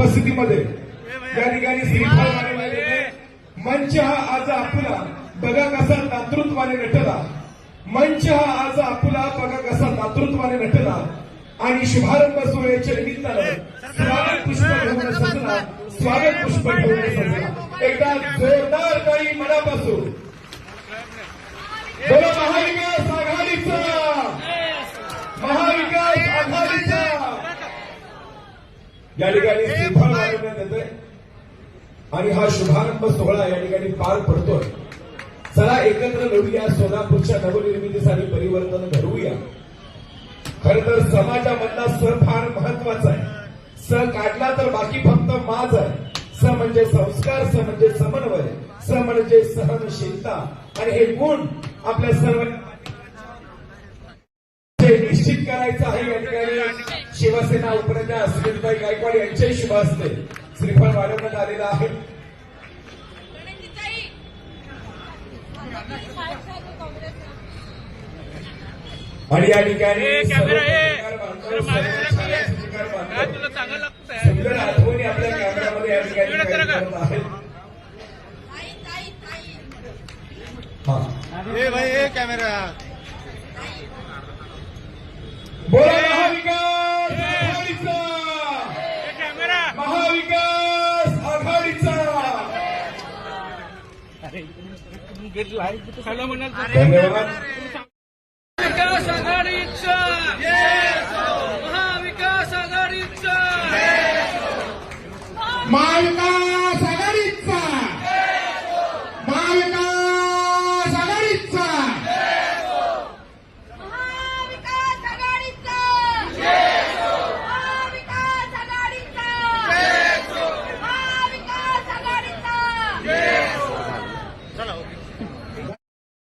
उपस्थितीमध्ये या ठिकाणी श्रीफळ मानवले मंच हा आज आपला बघा कसा दातृत्वाने नटला मंच हा आज आपला बघा कसा दातृत्वाने नटला आणि शुभारंभ सोहळ्याच्या निमित्तानं स्वागत पुष्प घेऊन सजला स्वागत पुष्प घेऊन सजला एकदा जोरदार काही मनापासून बोला महाविकास आघाडीचा महाविकास आघाडीचा या ठिकाणी श्रीफळ वाढवण्यात येतोय आणि हा शुभारंभ सोहळा या ठिकाणी पार पडतोय. चला एकत्र लढूया सोलापूरच्या नवनिर्मितीसाठी परिवर्तन घडवूया. खरं तर समाजामधला सण फार महत्वाचा आहे. सण काढला तर बाकी फक्त माज आहे. स म्हणजे संस्कार, स म्हणजे समन्वय, स म्हणजे सहनशीलता आणि हे गुण आपल्या सर्व निश्चित करायचं आहे. या ठिकाणी शिवसेना उपनेत्या स्मितताई गायकवाड यांच्याही शुभ हस्ते श्रीफळ वाढवण्यात आलेला आहे. आणि या ठिकाणी सुंदर आठवणी आपल्या कॅमेरामध्ये या ठिकाणी करत आहेत. कॅमेरा बोला महाविकास आघाडीचा महाविकास आघाडीचा धन्यवाद. महाविकास आघाडीचा महाविकास आघाडीचा महाविकास